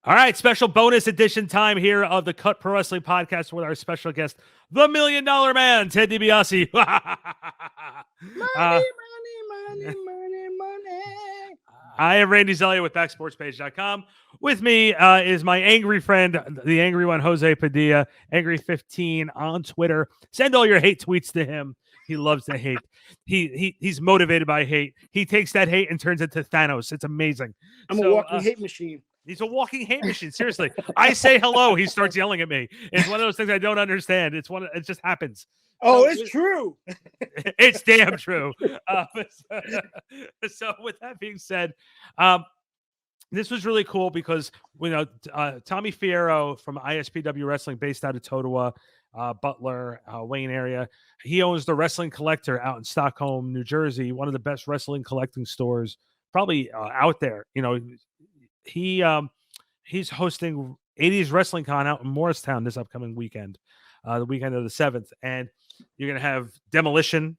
All right, special bonus edition time here of the Cut Pro Wrestling Podcast with our special guest, the $1 Million Man, Ted Dibiase. Money. I am Randy Zellea with BackSportsPage.com. With me is my angry friend, the angry one, Jose Padillia, Angry15 on Twitter. Send all your hate tweets to him. He loves to hate. He's motivated by hate. He takes that hate and turns it to Thanos. It's amazing. I'm a walking hate machine. He's a walking hate machine. Seriously, I say hello, he starts yelling at me. It's one of those things I don't understand. It just happens. Oh, so it's true. It's damn true. So with that being said, this was really cool because Tommy Fierro from ISPW Wrestling, based out of Totowa, Butler, Wayne area. He owns the Wrestling Collector out in Stockholm, New Jersey, one of the best wrestling collecting stores probably out there. He's hosting 80s Wrestling Con out in Morristown this upcoming weekend, the weekend of the 7th. And you're going to have Demolition,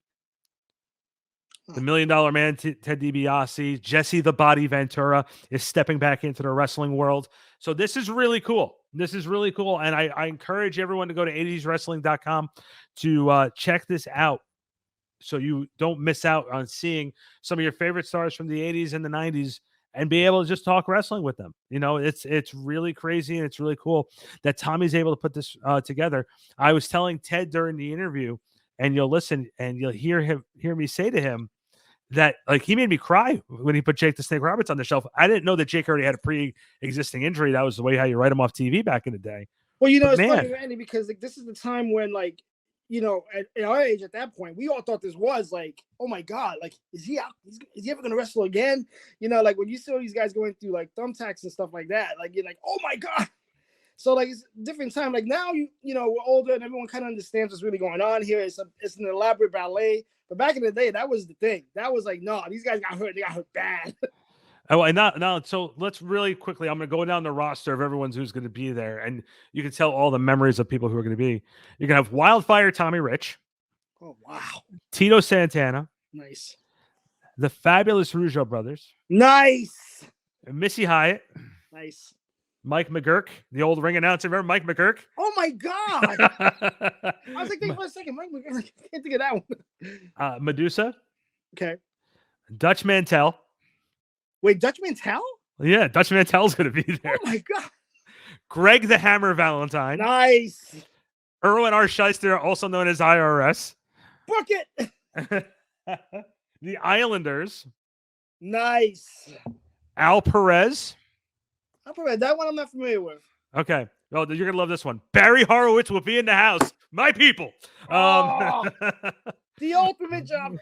the $1 Million Man, Ted DiBiase, Jesse the Body Ventura is stepping back into the wrestling world. So this is really cool. And I encourage everyone to go to 80swrestling.com to check this out so you don't miss out on seeing some of your favorite stars from the 80s and the 90s and be able to just talk wrestling with them. It's really crazy and it's really cool that Tommy's able to put this together. I was telling Ted during the interview, and you'll listen and you'll hear me say to him that, like, he made me cry when he put Jake the Snake Roberts on the shelf. I didn't know that Jake already had a pre-existing injury. That was the way how you write him off TV back in the day. Well, it's funny, Randy, because this is the time when, at our age at that point, we all thought this was like, oh my God, like, is he out? Is he ever going to wrestle again? When you saw these guys going through like thumbtacks and stuff like that, like, you're like, oh my God. So like, it's a different time. Like now, we're older and everyone kind of understands what's really going on here. It's an elaborate ballet. But back in the day, that was the thing. That was like, no, these guys got hurt. They got hurt bad. Oh, and now, so let's really quickly, I'm going to go down the roster of everyone who's going to be there, and you can tell all the memories of people who are going to be. You're going to have Wildfire Tommy Rich. Oh, wow. Tito Santana. Nice. The Fabulous Rougeau Brothers. Nice. Missy Hyatt. Nice. Mike McGurk, the old ring announcer. Remember Mike McGurk? Oh, my God. I was like, thinking for a second, Mike McGurk. I can't think of that one. Medusa. Okay. Dutch Mantel. Wait, Dutch Mantel? Yeah, Dutch Mantel's going to be there. Oh, my God. Greg the Hammer Valentine. Nice. Erwin R. Scheister, also known as IRS. Book it. The Islanders. Nice. Al Perez. That one I'm not familiar with. Okay. Oh, you're going to love this one. Barry Horowitz will be in the house. My people. The ultimate job.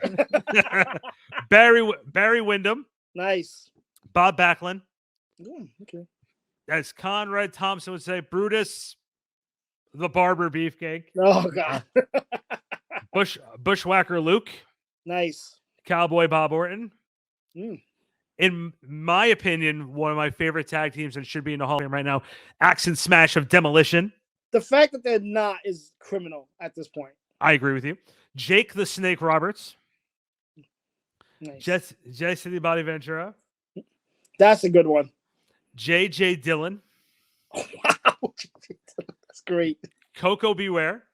Barry Windham. Nice. Bob Backlund. Okay. As Conrad Thompson would say, Brutus, the Barber Beefcake. Oh, God. Bushwhacker Luke. Nice. Cowboy Bob Orton. In my opinion, one of my favorite tag teams that should be in the Hall of Fame right now, Axe and Smash of Demolition. The fact that they're not is criminal at this point. I agree with you. Jake the Snake Roberts. Nice. Jesse the Body Ventura. That's a good one. JJ Dillon. Oh, wow. That's great. Coco Beware.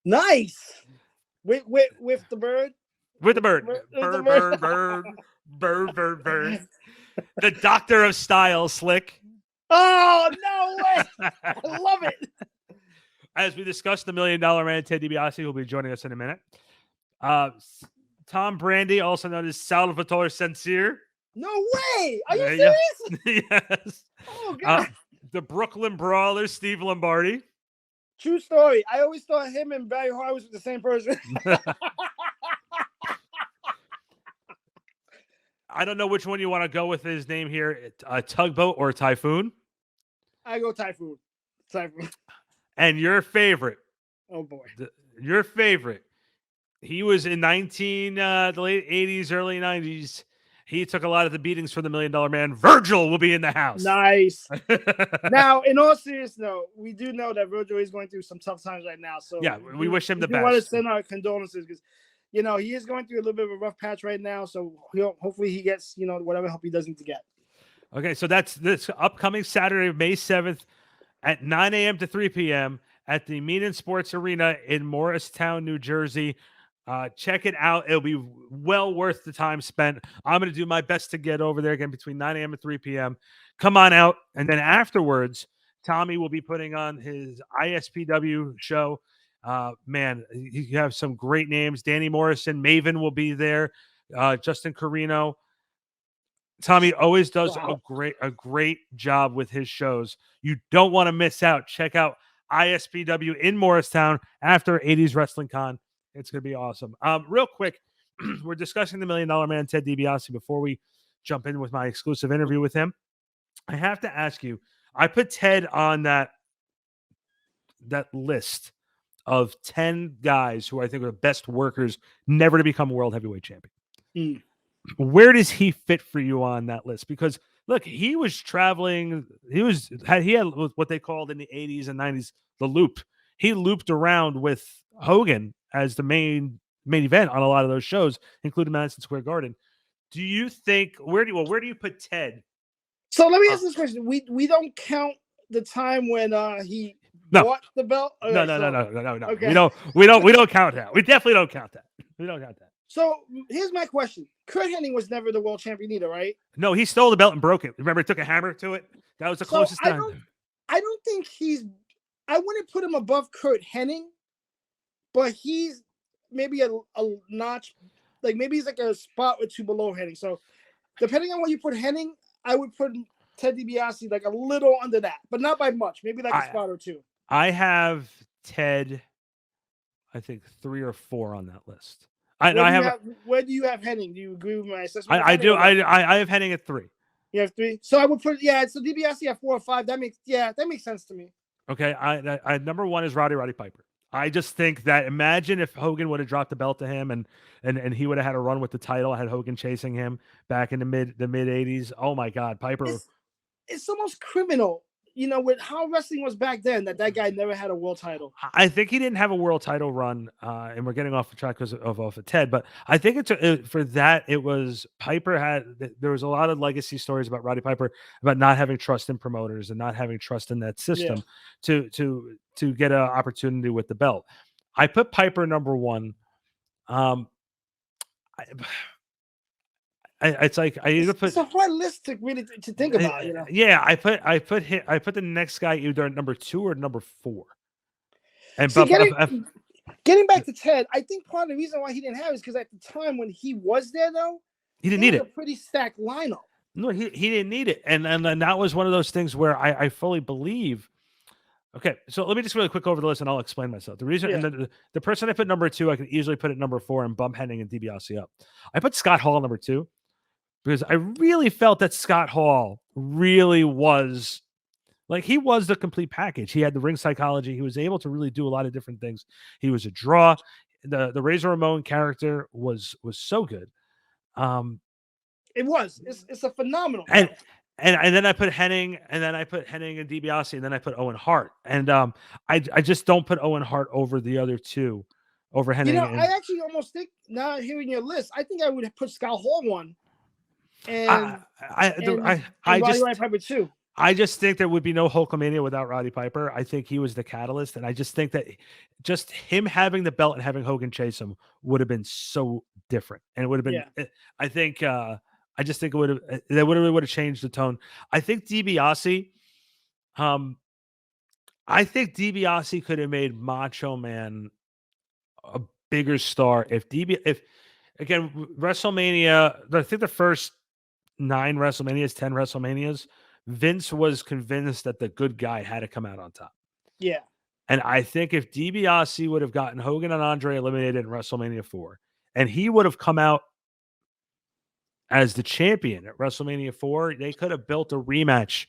Nice. With the bird. With the bird. Bird. The Doctor of Style, Slick. Oh, no way. I love it. As we discussed, the $1 Million Man, Ted DiBiase, will be joining us in a minute. Tom Brandy, also known as Salvatore Sincere. No way. Are you serious? Yes. Oh, God. The Brooklyn Brawler, Steve Lombardi. True story. I always thought him and Barry Horowitz were the same person. I don't know which one you want to go with his name here, Tugboat or Typhoon. I go Typhoon. And your favorite. Oh, boy. Your favorite. He was in the late 80s, early 90s. He took a lot of the beatings from the $1 Million Man. Virgil will be in the house. Nice. Now, in all seriousness, though, we do know that Virgil is going through some tough times right now. So yeah, we wish him the best. We want to send our condolences because, he is going through a little bit of a rough patch right now. So hopefully he gets, whatever help he does need to get. Okay, so that's this upcoming Saturday, May 7th at 9 a.m. to 3 p.m. at the Meanin Sports Arena in Morristown, New Jersey. Check it out. It'll be well worth the time spent. I'm going to do my best to get over there again between 9 a.m. and 3 p.m. Come on out. And then afterwards, Tommy will be putting on his ISPW show. Man, you have some great names. Danny Morrison, Maven will be there. Justin Carino. Tommy always does a great job with his shows. You don't want to miss out. Check out ISPW in Morristown after 80s Wrestling Con. It's going to be awesome. Real quick, we're discussing the $1 Million Man, Ted Dibiase. Before we jump in with my exclusive interview with him, I have to ask you, I put Ted on that list of 10 guys who I think are the best workers never to become world heavyweight champion. Mm. Where does he fit for you on that list? Because look, he was traveling. He had what they called in the 80s and 90s the loop. He looped around with Hogan as the main event on a lot of those shows, including Madison Square Garden. Do you think where do you put Ted? So let me ask this question: We don't count the time when he bought the belt. Okay, no. Okay. We don't count that. We definitely don't count that. We don't count that. So here's my question: Kurt Hennig was never the world champion either, right? No, he stole the belt and broke it. Remember, he took a hammer to it. That was the closest time. I don't think I wouldn't put him above Kurt Hennig, but he's maybe a notch, like maybe he's like a spot or two below Hennig. So depending on where you put Hennig, I would put Ted DiBiase like a little under that, but not by much. Maybe like a spot or two. I have Ted, I think 3 or 4 on that list. Where do you have Hennig? Do you agree with my assessment? I do. I have Hennig at 3. You have 3. So I would put So DiBiase at 4 or 5. That makes sense to me. Okay. I number 1 is Roddy Piper. I just think that imagine if Hogan would have dropped the belt to him and he would have had a run with the title. I had Hogan chasing him back in the mid 80s. Oh my God, Piper! It's almost criminal. With how wrestling was back then, that guy never had a world title. I think he didn't have a world title run, and we're getting off the track because of Ted. But I think for that, it was Piper there was a lot of legacy stories about Roddy Piper about not having trust in promoters and not having trust in that system to get an opportunity with the belt. I put Piper number 1. It's like it's a hard list to really to think about, Yeah, I put the next guy either at number 2 or number 4. And getting back to Ted, I think part of the reason why he didn't have it is because at the time when he was there, though, he didn't need it. A pretty stacked lineup. No, he didn't need it, and that was one of those things where I fully believe. Okay, so let me just really quick over the list, and I'll explain myself. The reason, and the person I put number 2, I could easily put at number 4 and bump Hennig and DiBiase up. I put Scott Hall number 2. Because I really felt that Scott Hall really was he was the complete package. He had the ring psychology. He was able to really do a lot of different things. He was a draw. The Razor Ramon character was so good. It was. It's a phenomenal. And then I put Hennig, and DiBiase, and then I put Owen Hart. And I just don't put Owen Hart over the other 2, over Hennig. I actually almost think, now hearing your list, I think I would have put Scott Hall 1. And Roddy Piper too. I just think there would be no Hulkamania without Roddy Piper. I think he was the catalyst, and I just think that just him having the belt and having Hogan chase him would have been so different, and it would have been. I think. I just think it would have changed the tone. I think DiBiase. I think DiBiase could have made Macho Man a bigger star if again WrestleMania. I think the first 9 WrestleManias, 10 WrestleManias, Vince was convinced that the good guy had to come out on top. Yeah. And I think if DiBiase would have gotten Hogan and Andre eliminated in WrestleMania 4, and he would have come out as the champion at WrestleMania 4, they could have built a rematch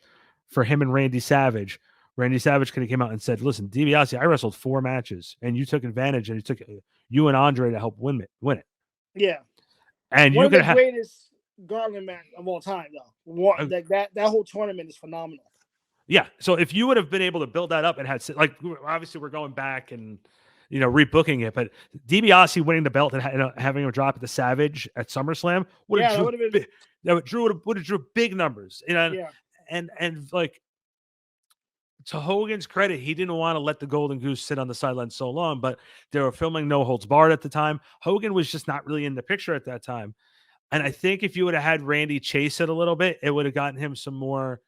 for him and Randy Savage. Randy Savage could have came out and said, listen, DiBiase, I wrestled 4 matches, and you took advantage, and it took you and Andre to help win it. Yeah. And one you of could the have greatest Garland match of all time, though. That whole tournament is phenomenal. Yeah. So if you would have been able to build that up and had, obviously we're going back and rebooking it, but DiBiase winning the belt and having him drop at the Savage at SummerSlam would have that would have drew big numbers. Yeah. And like, to Hogan's credit, he didn't want to let the Golden Goose sit on the sideline so long, but they were filming No Holds Barred at the time. Hogan was just not really in the picture at that time. And I think if you would have had Randy chase it a little bit, it would have gotten him some more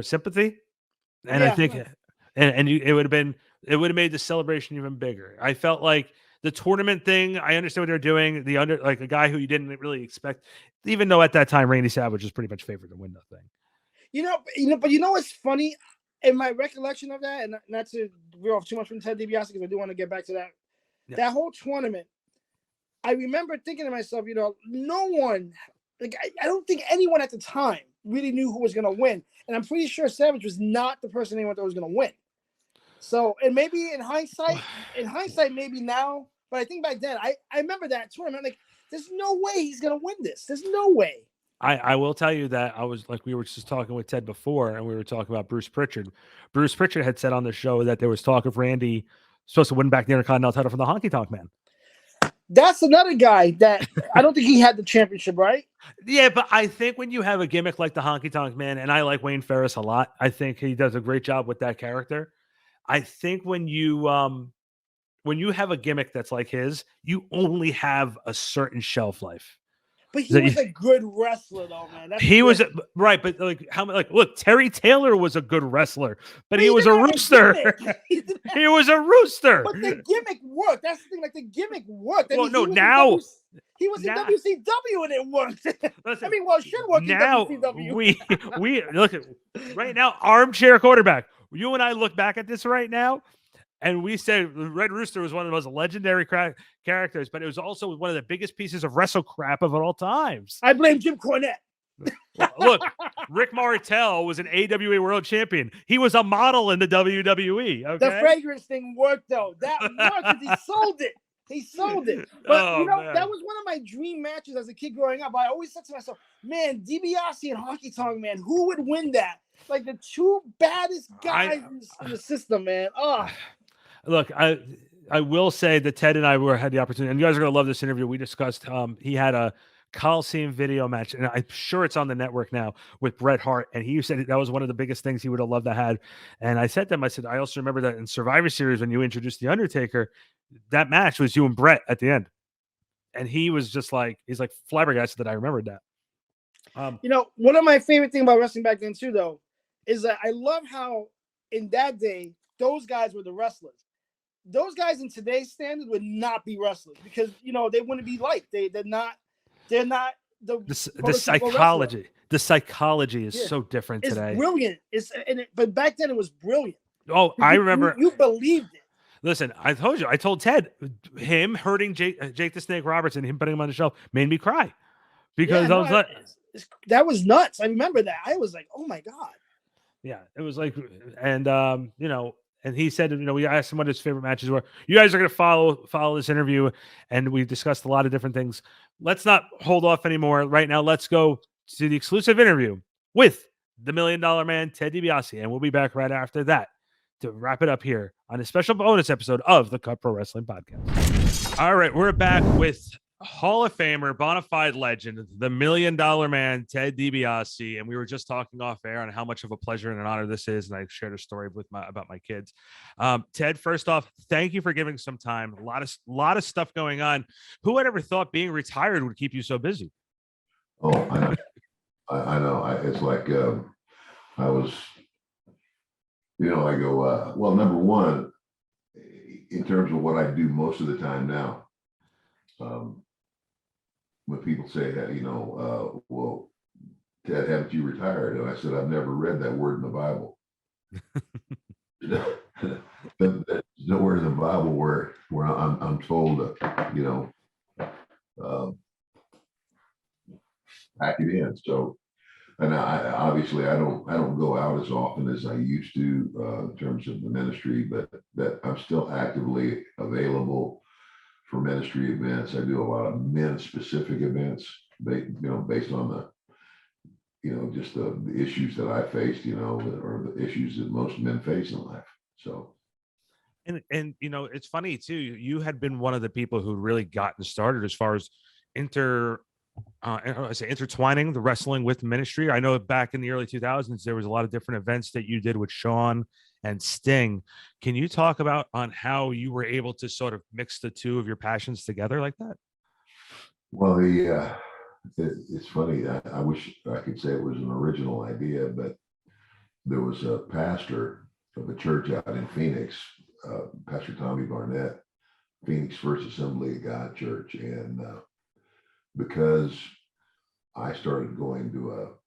sympathy. And I think it would have made the celebration even bigger. I felt like the tournament thing, I understand what they're doing. Like a guy who you didn't really expect, even though at that time Randy Savage was pretty much favored to win the thing. But what's funny in my recollection of that, and not to veer off too much from Ted DiBiase, because I do want to get back to that. Yeah. That whole tournament, I remember thinking to myself, no one, like I don't think anyone at the time really knew who was going to win, and I'm pretty sure Savage was not the person anyone thought was going to win. So, and maybe in hindsight, maybe now, but I think back then, I remember that tournament. Like, there's no way he's going to win this. There's no way. I will tell you that we were just talking with Ted before, and we were talking about Bruce Prichard. Bruce Prichard had said on the show that there was talk of Randy supposed to win back the Intercontinental title from the Honky Tonk Man. That's another guy that I don't think he had the championship, right? Yeah, but I think when you have a gimmick like the Honky Tonk Man, and I like Wayne Ferris a lot, I think he does a great job with that character. I think when you have a gimmick that's like his, you only have a certain shelf life. But he was a good wrestler, though, man. He was right, but look, Terry Taylor was a good wrestler, but he was a rooster. He was a rooster. But the gimmick worked. That's the thing. Like, the gimmick worked. Well, no, now he was in WCW and it worked. Listen, I mean, well, it should work now in WCW. we look at right now, armchair quarterback. You and I look back at this right now. And we said Red Rooster was one of the most legendary characters, but it was also one of the biggest pieces of wrestle crap of all times. I blame Jim Cornette. Look, Rick Martel was an AWA World Champion. He was a model in the WWE. Okay? The fragrance thing worked, though. That worked because he sold it. He sold it. But, that was one of my dream matches as a kid growing up. I always said to myself, man, DiBiase and Honky Tonk Man, who would win that? Like, the two baddest guys in the system, man. Oh. Look, I will say that Ted and I had the opportunity, and you guys are going to love this interview. We discussed he had a Coliseum video match, and I'm sure it's on the network now, with Bret Hart, and he said that was one of the biggest things he would have loved to have. And I said to him, I also remember that in Survivor Series when you introduced The Undertaker, that match was you and Bret at the end. And he was just he's flabbergasted that I remembered that. One of my favorite things about wrestling back then too, though, is that I love how in that day, those guys were the wrestlers. Those guys in today's standard would not be wrestlers because they wouldn't be liked. They're not the psychology. Wrestler. The psychology is so different today. It's brilliant. But back then it was brilliant. Oh, I remember. You believed it. Listen, I told Ted, him hurting Jake the Snake Roberts and him putting him on the shelf made me cry because that was nuts. I remember that. I was like, oh my God. Yeah, it was like, and and he said, we asked him what his favorite matches were. You guys are going to follow this interview, and we discussed a lot of different things. Let's not hold off anymore right now. Let's go to the exclusive interview with the $1 Million Man, Ted DiBiase, and we'll be back right after that to wrap it up here on a special bonus episode of the Cut Pro Wrestling Podcast. All right, we're back with Hall of Famer, bona fide legend, the $1 Million Man, Ted DiBiase, and we were just talking off air on how much of a pleasure and an honor this is, and I shared a story about my kids. Ted, first off, thank you for giving some time. A lot of stuff going on. Who had ever thought being retired would keep you so busy? Oh, I know. I know. It's like I was, I go. Well, number one, in terms of what I do most of the time now. When people say that, well, Ted, haven't you retired? And I said, I've never read that word in the Bible. There's nowhere in the Bible where I'm told, pack it in. So, and I obviously I don't go out as often as I used to in terms of the ministry, but that I'm still actively available for ministry events. I do a lot of men-specific events, based on the, just the issues that I faced, or the issues that most men face in life. So, and it's funny too. You had been one of the people who really gotten started as far as I say intertwining the wrestling with ministry. I know back in the early 2000s, there was a lot of different events that you did with Sean and Sting. Can you talk about on how you were able to sort of mix the two of your passions together like that? Well, it's funny. I wish I could say it was an original idea, but there was a pastor of a church out in Phoenix, Pastor Tommy Barnett, Phoenix First Assembly of God Church. And because I started going to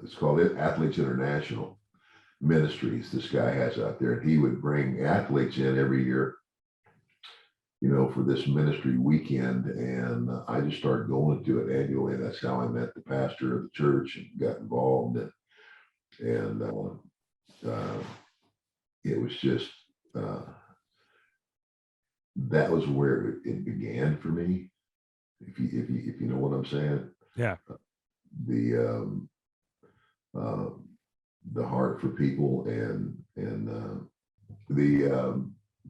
it's called Athletes International Ministries, this guy has out there, and he would bring athletes in every year, for this ministry weekend. And I just started going to it annually. That's how I met the pastor of the church and got involved. And it was just, that was where it began for me. If you know what I'm saying. Yeah. The heart for people and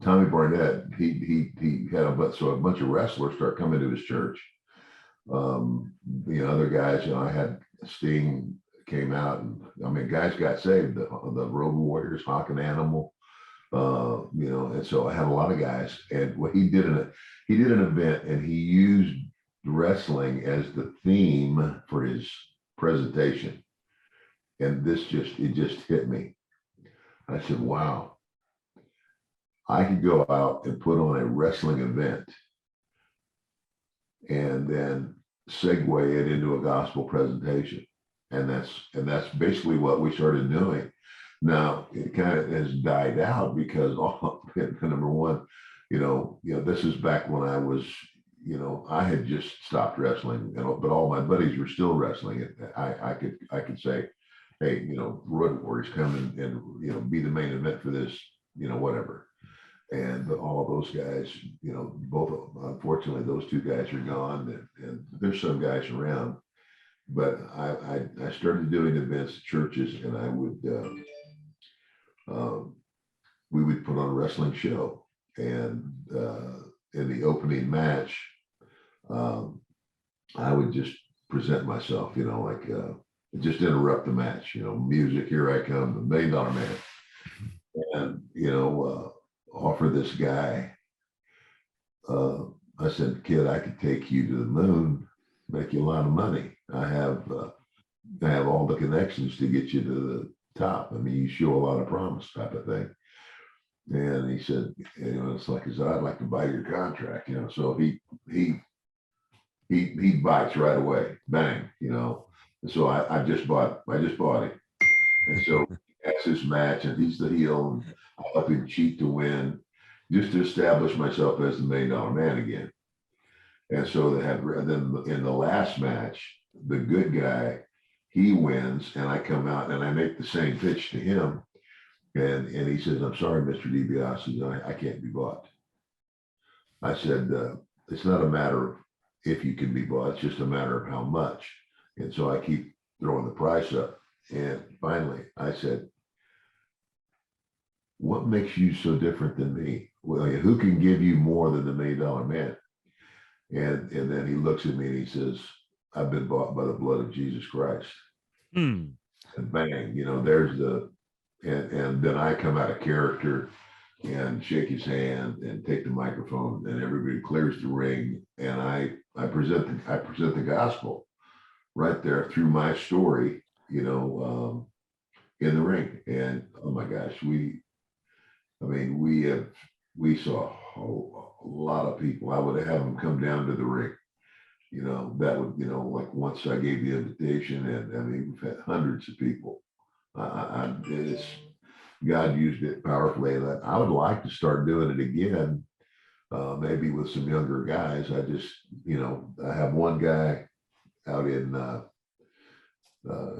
Tommy Barnett, he had a bunch of wrestlers start coming to his church. Other guys, I had Sting came out, and guys got saved. The Road Warriors, Hawk and Animal, and so I had a lot of guys. And what he did an event, and he used wrestling as the theme for his presentation. And it just hit me. I said, wow, I could go out and put on a wrestling event and then segue it into a gospel presentation. And that's basically what we started doing. Now it kind of has died out because number one, this is back when I was, I had just stopped wrestling, but all my buddies were still wrestling. I could say, hey, Road Warriors come and be the main event for this, whatever. And all of those guys, both, unfortunately, those two guys are gone, and there's some guys around. But I started doing events at churches, and I would we would put on a wrestling show, and in the opening match, I would just present myself, just interrupt the match, music, here I come, the $1 Million Man, and offer this guy. I said, kid, I could take you to the moon, make you a lot of money. I have all the connections to get you to the top. I mean, you show a lot of promise, type of thing. And he said, it's like, I'd like to buy your contract, so he bites right away, bang, And so I just bought him. And so that's his match, and he's the heel, and I help him cheat to win, just to establish myself as the $1 Million Man again. And so then in the last match, the good guy, he wins, and I come out and I make the same pitch to him. And he says, I'm sorry, Mr. Dibiase, I can't be bought. I said, it's not a matter of if you can be bought, it's just a matter of how much. And so I keep throwing the price up. And finally, I said, what makes you so different than me? Well, who can give you more than the $1 Million Man? And then he looks at me and he says, I've been bought by the blood of Jesus Christ. And bang, there's and then I come out of character and shake his hand and take the microphone, and everybody clears the ring, and I present the gospel right there through my story, in the ring. And oh my gosh, we saw a lot of people. I would have them come down to the ring, that would, like once I gave the invitation, and we've had hundreds of people. It's God used it powerfully, and I would like to start doing it again, maybe with some younger guys. I just, I have one guy out in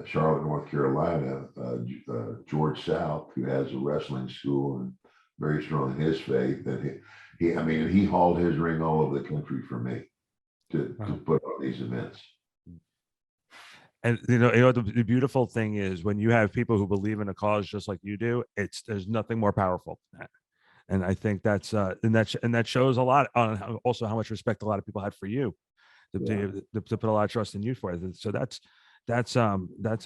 Charlotte, North Carolina, George South, who has a wrestling school and very strong in his faith. And he hauled his ring all over the country for me to put on these events. And the beautiful thing is when you have people who believe in a cause just like you do, there's nothing more powerful than that. And I think that's and that shows a lot on also how much respect a lot of people had for you. to put a lot of trust in you for it. So that's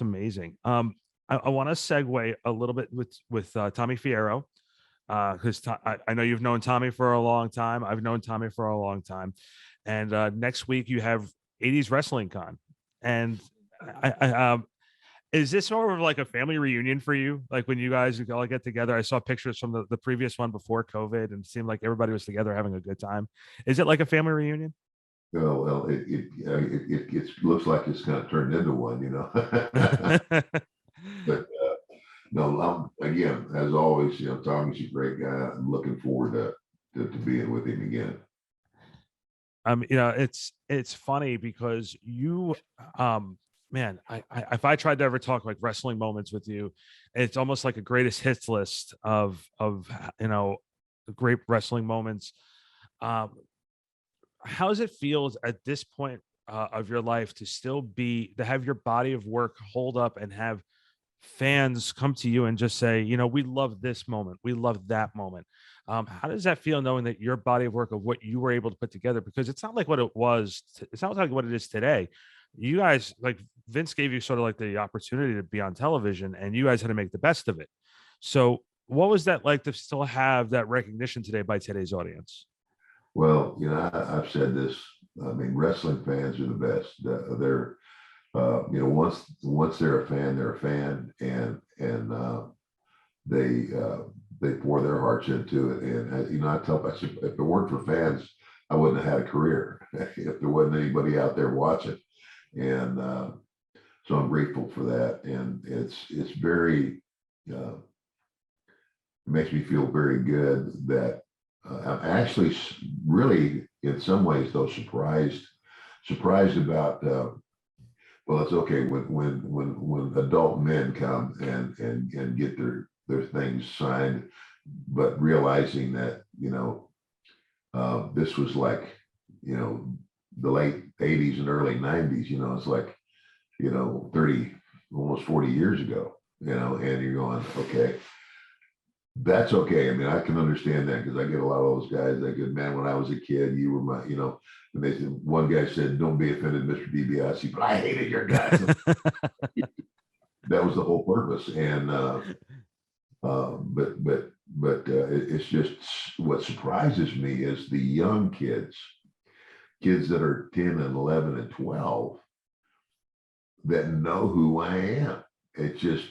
amazing. I want to segue a little bit with Tommy Fierro, because I know you've known Tommy for a long time. I've known Tommy for a long time, and next week you have 80s Wrestling Con, and is this more of like a family reunion for you? Like when you guys all get together? I saw pictures from the previous one before COVID, and it seemed like everybody was together having a good time. Is it like a family reunion? Well, it looks like it's kind of turned into one, But no, again, as always, Tommy's a great guy. I'm looking forward to being with him again. It's funny because you, man, I if I tried to ever talk like wrestling moments with you, it's almost like a greatest hits list of great wrestling moments. Um, how does it feel at this point of your life to have your body of work hold up and have fans come to you and just say, we love this moment, we love that moment? How does that feel knowing that your body of work of what you were able to put together, because it's not like what it was, it's not like what it is today. You guys, like Vince gave you sort of like the opportunity to be on television and you guys had to make the best of it. So what was that like to still have that recognition today by today's audience? Well, I've said this. I mean, wrestling fans are the best. They're, once they're a fan, and they pour their hearts into it. And I tell myself, if it weren't for fans, I wouldn't have had a career. If there wasn't anybody out there watching, and so I'm grateful for that. And it's very, it makes me feel very good that I'm actually really, in some ways, though, surprised about. Well, it's okay when adult men come and get their things signed, but realizing that this was like the late '80s and early '90s. It's like 30, almost 40 years ago. And you're going, okay. That's okay. I mean, I can understand that because I get a lot of those guys that good, man, when I was a kid, you were my, and they said, one guy said, don't be offended, Mr. Dibiase, but I hated your guys. That was the whole purpose. And, it's just, what surprises me is the young kids that are 10 and 11 and 12 that know who I am. It just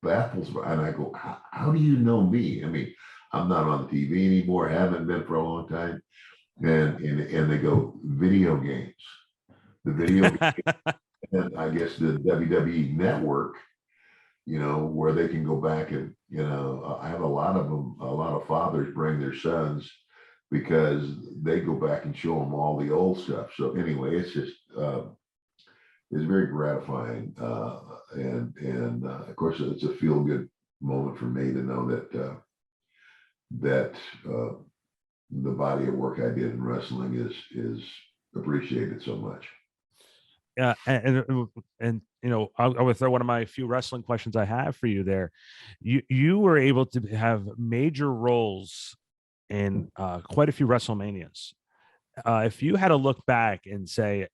baffles me. And I go, how do you know me? I mean, I'm not on TV anymore, haven't been for a long time. And they go, video games. The video games, and I guess the WWE network, where they can go back and, I have a lot of them, a lot of fathers bring their sons because they go back and show them all the old stuff. So anyway, it's just, it's very gratifying. And of course, it's a feel good moment for me to know that the body of work I did in wrestling is appreciated so much. Yeah, and I would throw one of my few wrestling questions I have for you there. You were able to have major roles in quite a few WrestleManias. If you had to look back and say,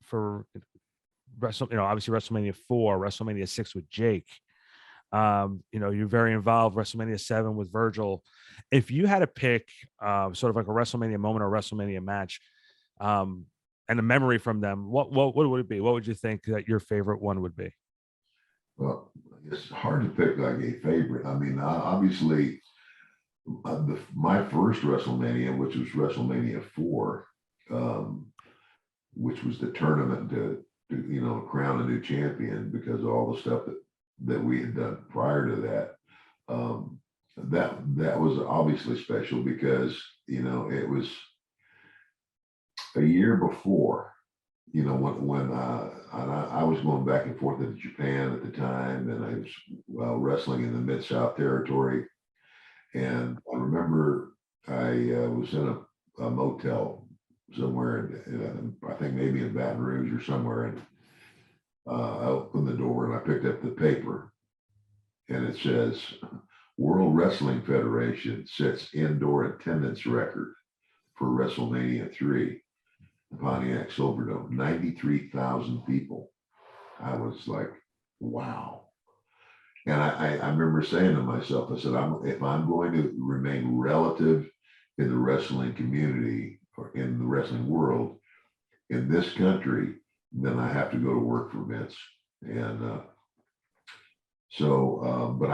for obviously WrestleMania 4, WrestleMania 6 with Jake, you're very involved, WrestleMania 7 with Virgil. If you had to pick sort of like a WrestleMania moment or WrestleMania match, and a memory from them, what would it be? What would you think that your favorite one would be? Well, it's hard to pick like a favorite. I mean, obviously, my first WrestleMania, which was WrestleMania 4, which was the tournament to crown a new champion, because of all the stuff that we had done prior to that. That was obviously special because it was a year before, when I was going back and forth into Japan at the time, and I was wrestling in the Mid-South territory. And I remember I was in a motel somewhere, I think maybe in Baton Rouge or somewhere, and I opened the door and I picked up the paper, and it says, World Wrestling Federation sets indoor attendance record for WrestleMania 3. Pontiac Silverdome, 93,000 people. I was like, wow. And I remember saying to myself, I said, if I'm going to remain relative in the wrestling community or in the wrestling world in this country, then I have to go to work for Vince. And but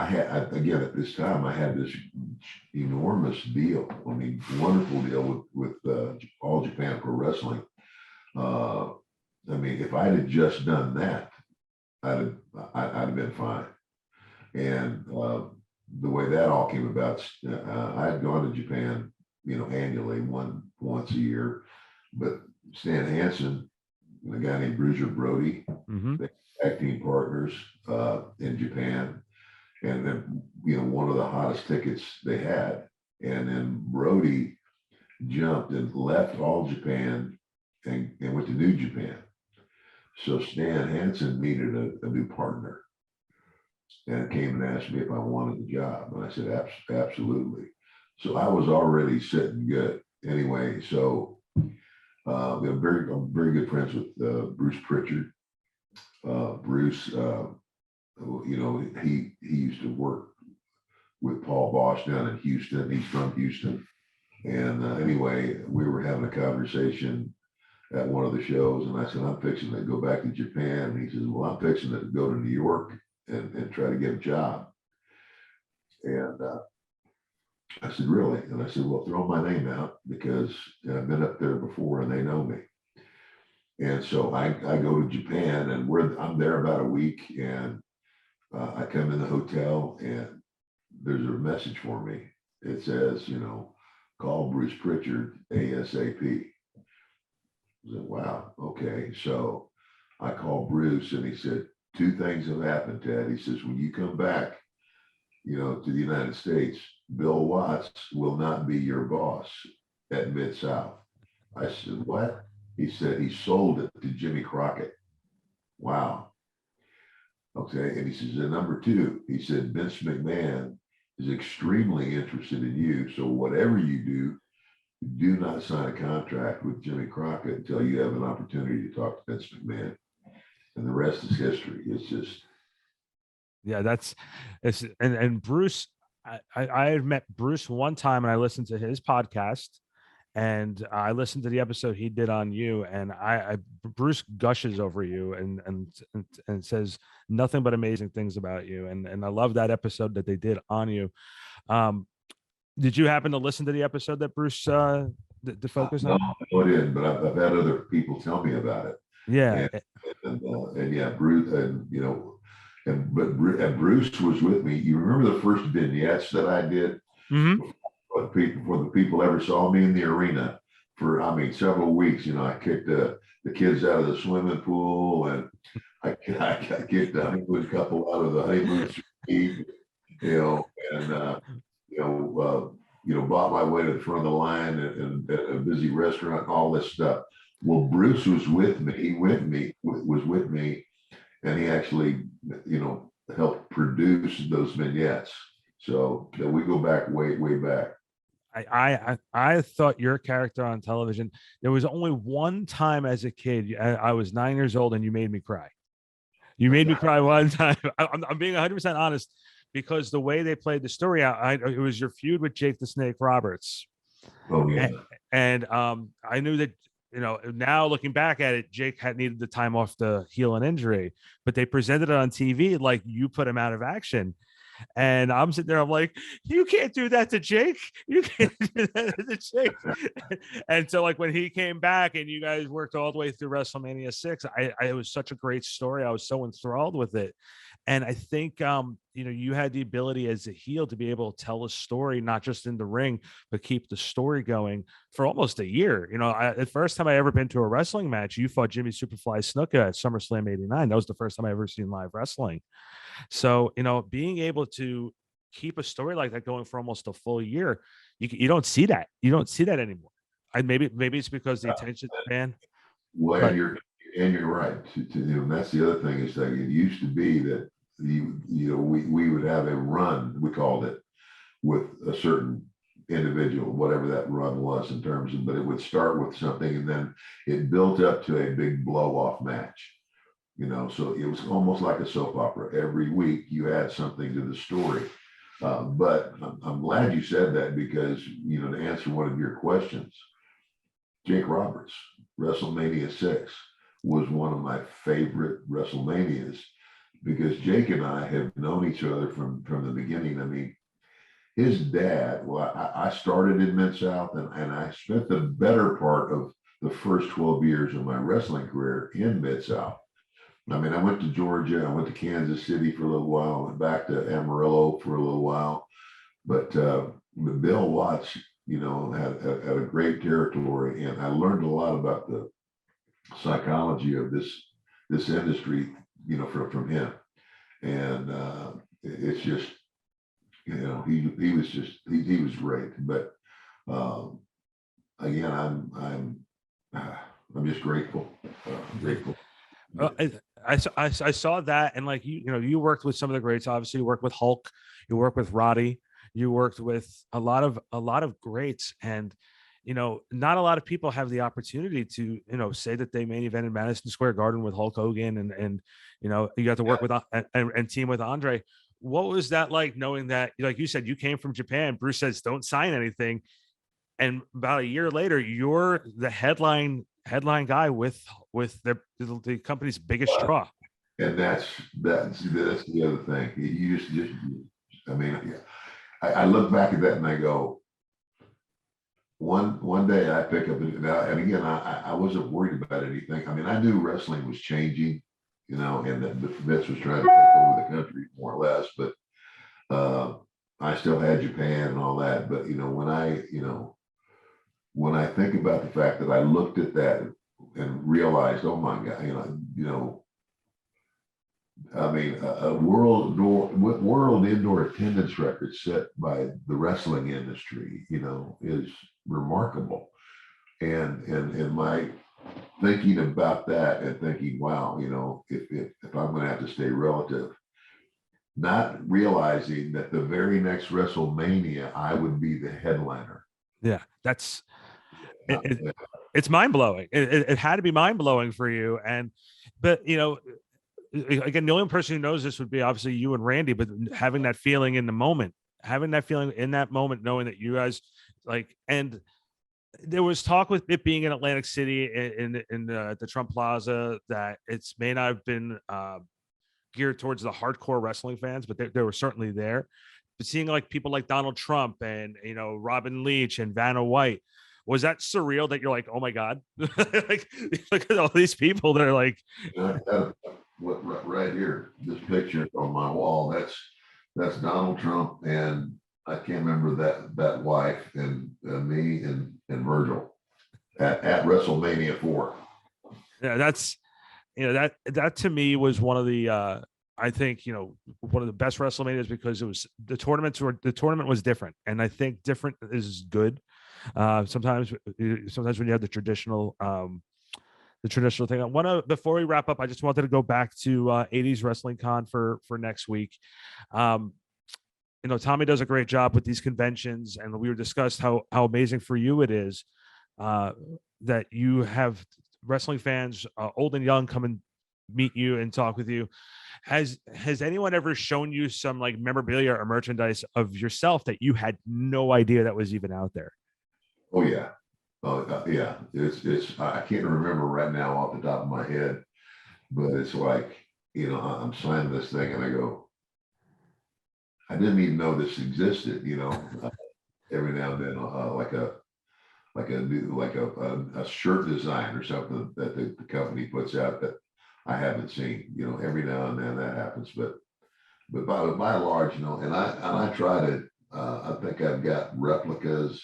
again, at this time, I had this enormous deal. I mean, wonderful deal with All Japan Pro Wrestling. I mean, if I had just done that, I'd have been fine. And the way that all came about, I had gone to Japan, annually, once a year. But Stan Hansen, a guy named Bruiser Brody, they tag team partners in Japan, and then one of the hottest tickets they had. And then Brody jumped and left All Japan and went to New Japan. So Stan Hansen needed a new partner, and came and asked me if I wanted the job. And I said, absolutely. So I was already sitting good anyway. So I'm very good friends with Bruce Prichard. Bruce, he used to work with Paul Bosch down in Houston. He's from Houston. And anyway, we were having a conversation at one of the shows, and I said, I'm fixing to go back to Japan. And he says, well, I'm fixing to go to New York and try to get a job. And I said, really? And I said, well, throw my name out, because I've been up there before and they know me. And so I go to Japan, and I'm there about a week, and I come in the hotel, and there's a message for me. It says, call Bruce Prichard ASAP. I said, wow, okay. So I called Bruce, and he said, two things have happened, Ted. He says, when you come back, to the United States, Bill Watts will not be your boss at Mid-South. I said, what? He said, he sold it to Jimmy Crockett. Wow. Okay. And he says, and number two, he said, Vince McMahon is extremely interested in you. So whatever you do not sign a contract with Jimmy Crockett until you have an opportunity to talk to Vince McMahon. And the rest is history. It's just. Yeah, and Bruce, I had met Bruce one time, and I listened to his podcast, and I listened to the episode he did on you, and Bruce gushes over you and says nothing but amazing things about you. And I love that episode that they did on you. Did you happen to listen to the episode that Bruce the focus on? No, I didn't, but I've had other people tell me about it. Yeah. And yeah, Bruce, and Bruce was with me. You remember the first vignettes that I did? Before the people ever saw me in the arena for, several weeks. I kicked the kids out of the swimming pool, and I kicked the honeymoon couple out of the honeymoon suite, bought my way to the front of the line and a busy restaurant, all this stuff. Well, Bruce was with me. He was with me, and he actually, helped produce those vignettes. So we go back way back. I thought your character on television, there was only one time as a kid, I was 9 years old, and you made me cry. You made me cry one time. I'm being 100% honest, because the way they played the story out, it was your feud with Jake the Snake Roberts. Oh yeah. And I knew that, now looking back at it, Jake had needed the time off to heal an injury, but they presented it on TV like you put him out of action. And I'm sitting there, I'm like, you can't do that to Jake. You can't do that to Jake. And so, like, when he came back and you guys worked all the way through WrestleMania 6, it was such a great story. I was so enthralled with it. And I think, you had the ability as a heel to be able to tell a story, not just in the ring, but keep the story going for almost a year. The first time I ever been to a wrestling match, you fought Jimmy Superfly Snuka at SummerSlam 89. That was the first time I ever seen live wrestling. So, being able to keep a story like that going for almost a full year, you don't see that. You don't see that anymore. Maybe it's because the attention span. Well, but, and you're right. That's the other thing, is that it used to be that we would have a run, we called it, with a certain individual, whatever that run was in terms of, but it would start with something and then it built up to a big blow off match. So it was almost like a soap opera. Every week you add something to the story. But I'm glad you said that because, to answer one of your questions, Jake Roberts, WrestleMania 6 was one of my favorite WrestleManias because Jake and I have known each other from the beginning. I mean, his dad, I started in Mid-South and I spent the better part of the first 12 years of my wrestling career in Mid-South. I mean, I went to Georgia, I went to Kansas City for a little while, I went back to Amarillo for a little while, but Bill Watts, had a great territory, and I learned a lot about the psychology of this industry, from him, and it's just, he was great, but again, I'm just grateful. I saw that, and like you worked with some of the greats. Obviously, you worked with Hulk, you worked with Roddy, you worked with a lot of greats, and not a lot of people have the opportunity to say that they main evented Madison Square Garden with Hulk Hogan, and you got to work with and team with Andre. What was that like, knowing that, like you said, you came from Japan? Bruce says don't sign anything, and about a year later, you're the headline guy with the company's biggest draw. And that's the other thing. You just I mean, I look back at that and I go, one day I pick up, and again, I wasn't worried about anything. I mean, I knew wrestling was changing, and that Vince was trying to take over the country more or less, but I still had Japan and all that. But when I think about the fact that I looked at that and realized, oh my God, I mean, a world indoor attendance record set by the wrestling industry, is remarkable. And my thinking about that and thinking, wow, if I'm going to have to stay relative, not realizing that the very next WrestleMania, I would be the headliner. Yeah, it's mind blowing. It had to be mind blowing for you. But again, the only person who knows this would be obviously you and Randy, but having that feeling in that moment, knowing that you guys and there was talk with it being in Atlantic City in the Trump Plaza that it's may not have been geared towards the hardcore wrestling fans, but they were certainly there. But seeing like people like Donald Trump and Robin Leach and Vanna White, was that surreal that you're like, oh my God, like look at all these people that are like, right here, this picture on my wall, that's Donald Trump, and I can't remember that wife and me and Virgil at WrestleMania 4. Yeah, that's that to me was one of the I think one of the best WrestleManias, because it was the tournament was different, and I think different is good. Sometimes when you have the traditional thing. I want to, before we wrap up, I just wanted to go back to 80s Wrestling Con for next week. Tommy does a great job with these conventions, and we discussed how amazing for you it is that you have wrestling fans, old and young, come and meet you and talk with you. Has anyone ever shown you some like memorabilia or merchandise of yourself that you had no idea that was even out there? Oh yeah. Yeah. It's I can't remember right now off the top of my head, but it's like, I'm signing this thing and I go, I didn't even know this existed, every now and then, like a shirt design or something that the company puts out that I haven't seen, every now and then that happens, but by and large, and I try to, I think I've got replicas.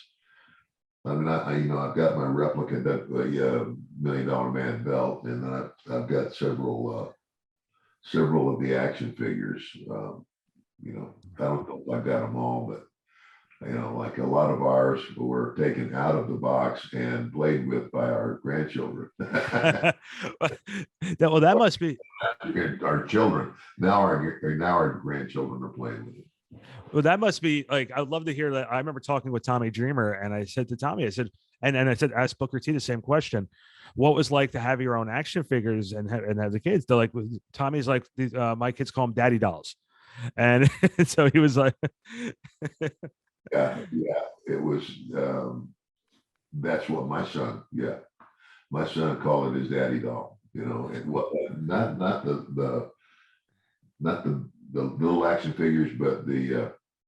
I mean, I've got my replica, that $1 Million Man belt, and then I've got several of the action figures. I don't know if I've got them all, but like a lot of ours were taken out of the box and played with by our grandchildren. That must be our children. Now our grandchildren are playing with it. Well, that must be like, I'd love to hear that. I remember talking with Tommy Dreamer, and I said to Tommy, I said, and I said, ask Booker T the same question. What was like to have your own action figures and have the kids? They're like, Tommy's like, my kids call them daddy dolls. And so he was like, Yeah, it was, that's what my son, my son called it his daddy doll, and what, not the little action figures, but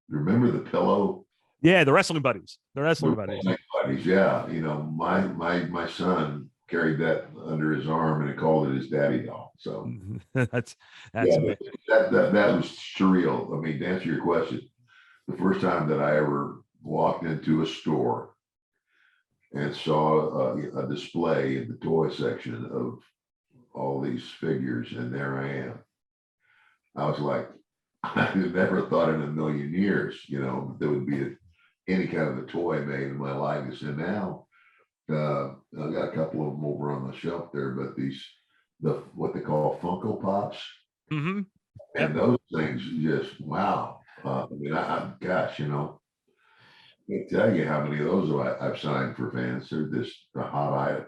remember the pillow? yeah, the wrestling buddies, Buddies, yeah, my son carried that under his arm and called it his daddy doll. So that's yeah, amazing. that was surreal. I mean, to answer your question, the first time that I ever walked into a store and saw a display in the toy section of all these figures, and there I am. I was like, I never thought in a million years, there would be any kind of a toy made in my likeness. And now I've got a couple of them over on the shelf there, but what they call Funko Pops, Mm-hmm. and those things just, wow. I mean, gosh, I can't tell you how many of those I've signed for fans. They're just a hot item.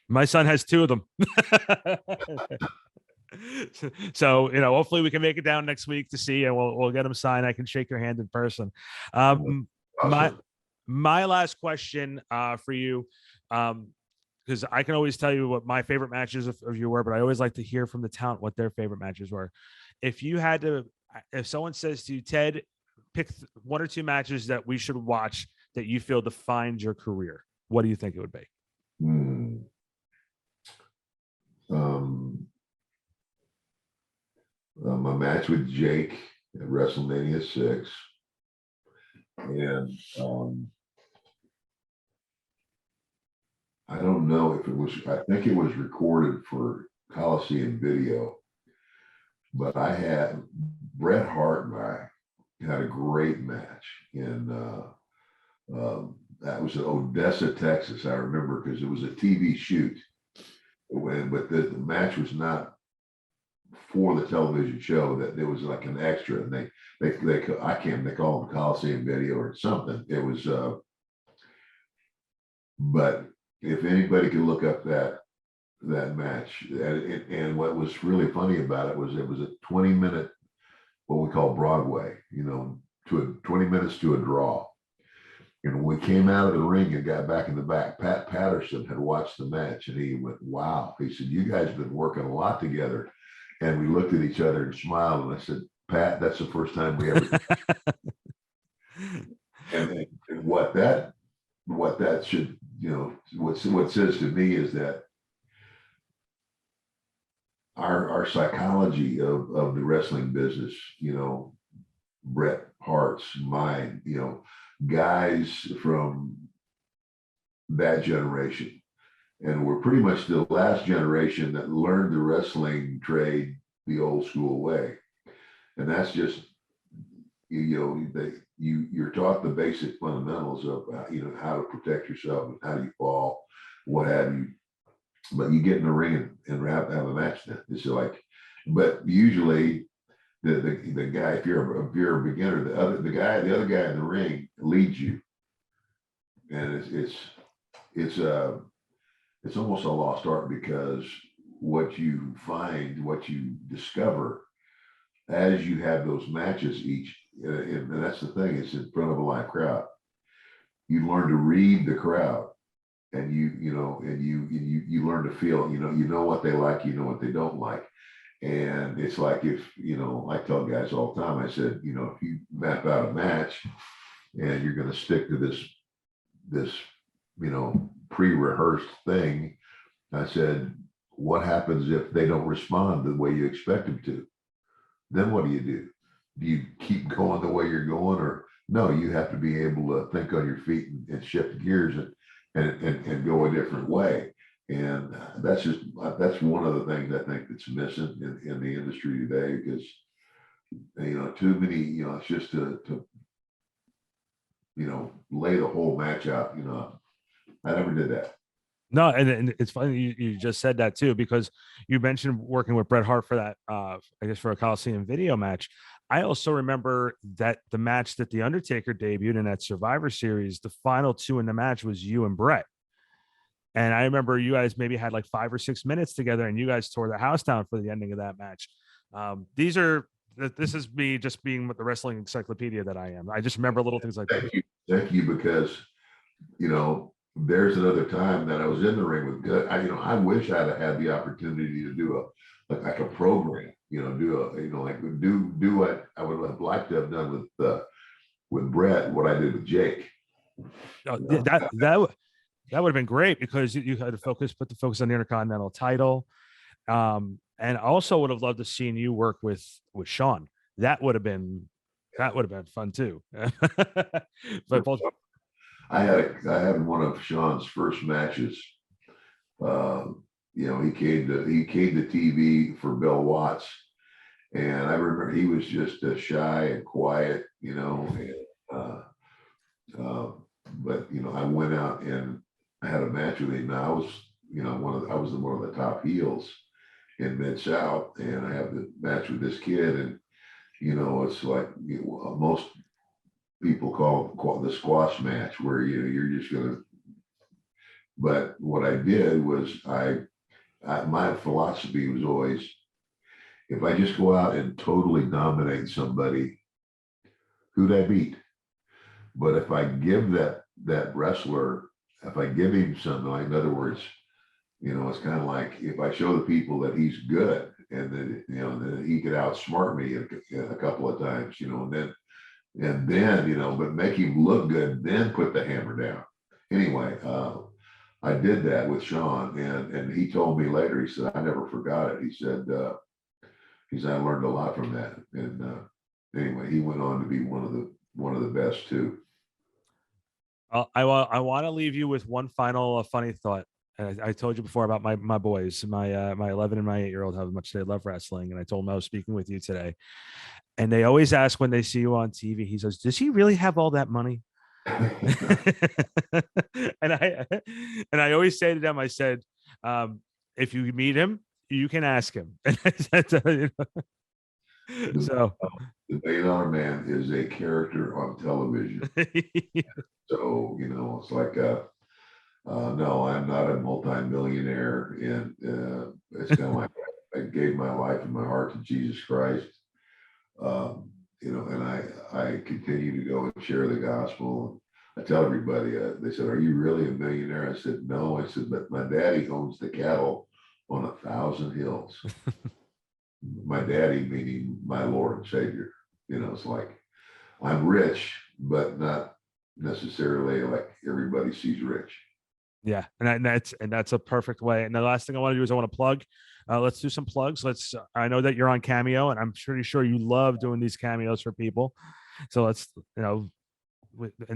My son has 2 of them. So hopefully we can make it down next week to see, and we'll get them signed. I can shake your hand in person. Awesome. My last question for you, because I can always tell you what my favorite matches of you were, but I always like to hear from the talent what their favorite matches were. If someone says to you, Ted, pick 1 or 2 matches that we should watch that you feel defined your career, what do you think it would be? My match with Jake at WrestleMania 6, and I don't know if it was, I think it was recorded for Coliseum Video, but I had Bret Hart and I had a great match in that was in Odessa, Texas. I remember because it was a TV shoot, but the match was not for the television show. That there was like an extra, and they call them Coliseum Video or something. It was, but if anybody could look up that match, and what was really funny about it was a 20-minute, what we call Broadway, to 20 minutes to a draw. And when we came out of the ring and got back in the back, Pat Patterson had watched the match, and he went, "Wow." He said, "You guys have been working a lot together." And we looked at each other and smiled. And I said, "Pat, that's the first time we ever." and what that should, what says to me is that our psychology of the wrestling business, Bret Hart's, mine, guys from that generation, and we're pretty much the last generation that learned the wrestling trade the old school way. And that's just, you're taught the basic fundamentals of how to protect yourself and how do you fall, what have you. But you get in the ring and have a match. Then it's like, but usually the guy, if you're a beginner, the other guy in the ring leads you, and it's almost a lost art, because what you discover as you have those matches and that's the thing, it's in front of a live crowd. You learn to read the crowd, and you learn to feel, what they like, what they don't like. And it's like, if, I tell guys all the time, I said, if you map out a match and you're going to stick to this, pre-rehearsed thing, I said, what happens if they don't respond the way you expect them to? Then what do? Do you keep going the way you're going, or no, you have to be able to think on your feet and shift gears and go a different way. And that's one of the things I think that's missing in the industry today, because too many, it's just to lay the whole match out. I never did that. No, and it's funny you just said that too, because you mentioned working with Bret Hart for that, I guess for a Coliseum video match. I also remember that the match that The Undertaker debuted in that Survivor Series, the final two in the match was you and Bret. And I remember you guys maybe had like 5 or 6 minutes together, and you guys tore the house down for the ending of that match. This is me just being the wrestling encyclopedia that I am. I just remember little things like that. Thank you, because there's another time that I was in the ring with good. I wish I'd have had the opportunity to do a program, do what I would have liked to have done with Brett, what I did with Jake. That would have been great, because you had to put the focus on the Intercontinental title. And also would have loved to seen you work with Shawn. That would have been fun too. But I had one of Shawn's first matches. He came to TV for Bill Watts, and I remember he was just shy and quiet, but I went out and I had a match with him. Now I was one of the top heels in Mid-South, and I have the match with this kid, and it's like most people call the squash match, where you're just gonna. But what I did was my philosophy was always, if I just go out and totally dominate somebody, who'd I beat? But if I give that wrestler, if I give him something, like, in other words, it's kind of like if I show the people that he's good, and then he could outsmart me a couple of times, and then but make him look good, then put the hammer down. Anyway, I did that with Shawn, and he told me later, he said, I never forgot it. He said, I learned a lot from that. And anyway, he went on to be one of the best too. I want to leave you with one final funny thought. I told you before about my boys, my 11 and my 8-year-old, how much they love wrestling. And I told them I was speaking with you today. And they always ask when they see you on TV, he says, does he really have all that money? and I always say to them, I said, if you meet him, you can ask him. And I said, so the $1 Million Man is a character on television. So it's like no, I'm not a multi-millionaire, and it's kind of like I gave my life and my heart to Jesus Christ, and I continue to go and share the gospel. I tell everybody, they said, are you really a millionaire? I said, no. I said, but my daddy owns the cattle on 1,000 hills. My daddy, meaning my Lord and Savior. It's like I'm rich, but not necessarily like everybody sees rich. Yeah, and that's a perfect way. And the last thing I want to do is I want to plug. Let's do some plugs. I know that you're on Cameo, and I'm pretty sure you love doing these cameos for people. So let's, and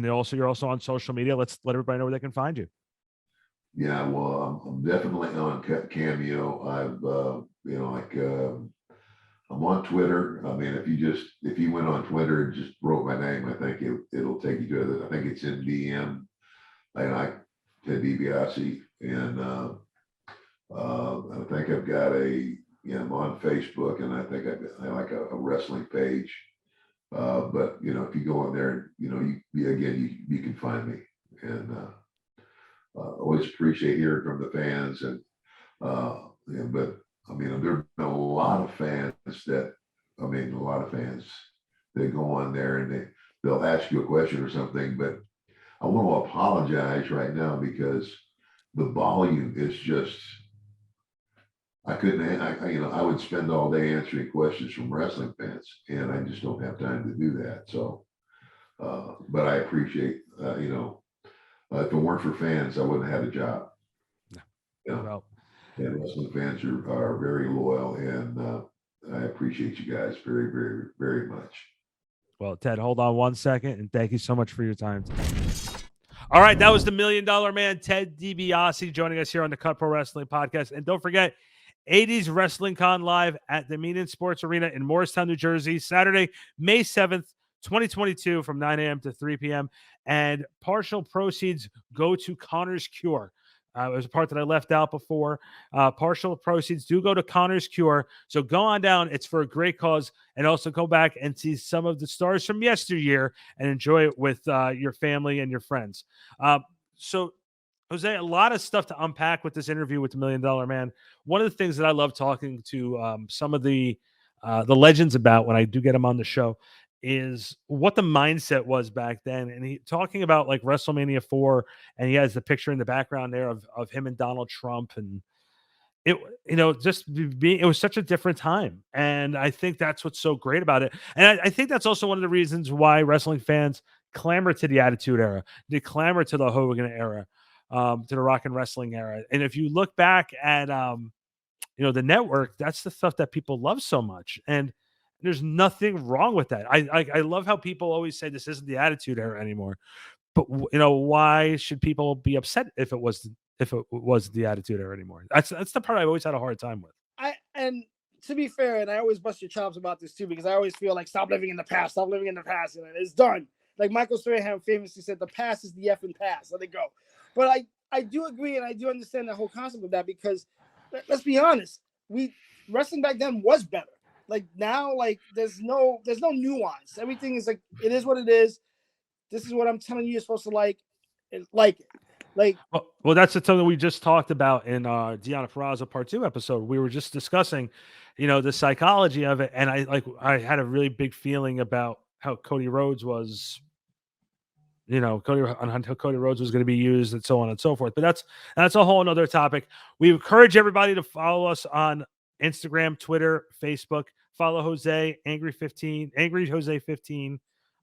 you're also on social media. Let's let everybody know where they can find you. Yeah, well, I'm definitely on Cameo. I'm on Twitter. I mean, if you went on Twitter and just wrote my name, I think it'll take you to it. I think it's in DM. I Ted Dibiase, and I think I've got I'm on Facebook, and I think I like a wrestling page. But if you go on there, you can find me, and always appreciate hearing from the fans, and but I mean, there've been a lot of fans that go on there and they'll ask you a question or something, but I want to apologize right now because the volume is just, I would spend all day answering questions from wrestling fans, and I just don't have time to do that. So, but I appreciate, if it weren't for fans, I wouldn't have had a job. Well, and wrestling fans are very loyal, and I appreciate you guys very, very, very much. Well, Ted, hold on one second, and thank you so much for your time today. All right, that was the $1 Million Man, Ted Dibiase, joining us here on the Cut Pro Wrestling Podcast. And don't forget, 80s Wrestling Con live at the Mean Sports Arena in Morristown, New Jersey, Saturday, May 7th, 2022, from 9 a.m. to 3 p.m. And partial proceeds go to Connor's Cure. It was a part that I left out before. Partial proceeds do go to Connor's Cure. So go on down. It's for a great cause. And also go back and see some of the stars from yesteryear and enjoy it with your family and your friends. So, Jose, a lot of stuff to unpack with this interview with the $1 Million Man. One of the things that I love talking to some of the legends about when I do get them on the show is what the mindset was back then. And he talking about like WrestleMania 4, and he has the picture in the background there of him and Donald Trump. And it, it was such a different time. And I think that's what's so great about it. And I think that's also one of the reasons why wrestling fans clamor to the Attitude Era. They clamor to the Hogan era, to the Rock and Wrestling era. And if you look back at, the network, that's the stuff that people love so much. And there's nothing wrong with that. I love how people always say this isn't the Attitude Era anymore. But why should people be upset if it was the Attitude Era anymore? That's the part I've always had a hard time with. And to be fair, and I always bust your chops about this too, because I always feel like stop living in the past, and it's done. Like Michael Strahan famously said, the past is the effing past. Let it go. But I do agree, and I do understand the whole concept of that, because let's be honest, wrestling back then was better. Like now, like there's no nuance. Everything is like, it is what it is. This is what I'm telling you you're supposed to like it. Like, well, that's the thing that we just talked about in Deanna Purrazzo Part 2 episode. We were just discussing, the psychology of it, and I had a really big feeling about how Cody Rhodes was, Cody Rhodes was going to be used, and so on and so forth. But that's a whole another topic. We encourage everybody to follow us on Instagram, Twitter, Facebook. Follow Jose, Angry Jose 15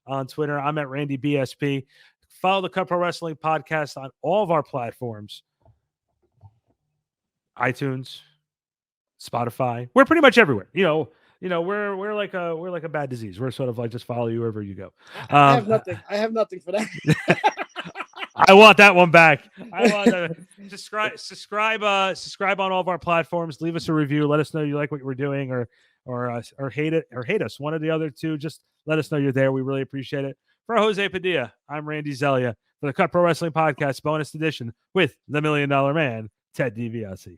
on Twitter. I'm at Randy BSP. Follow the Cut Pro Wrestling Podcast on all of our platforms. iTunes, Spotify. We're pretty much everywhere. We're like a bad disease. We're sort of like just follow you wherever you go. I have nothing for that. I want that one back. I want to subscribe on all of our platforms. Leave us a review. Let us know you like what we're doing, or hate us. One or the other two. Just let us know you're there. We really appreciate it. For Jose Padillia, I'm Randy Zellea for the Cut Pro Wrestling Podcast bonus edition with the $1 Million Man, Ted Dibiase.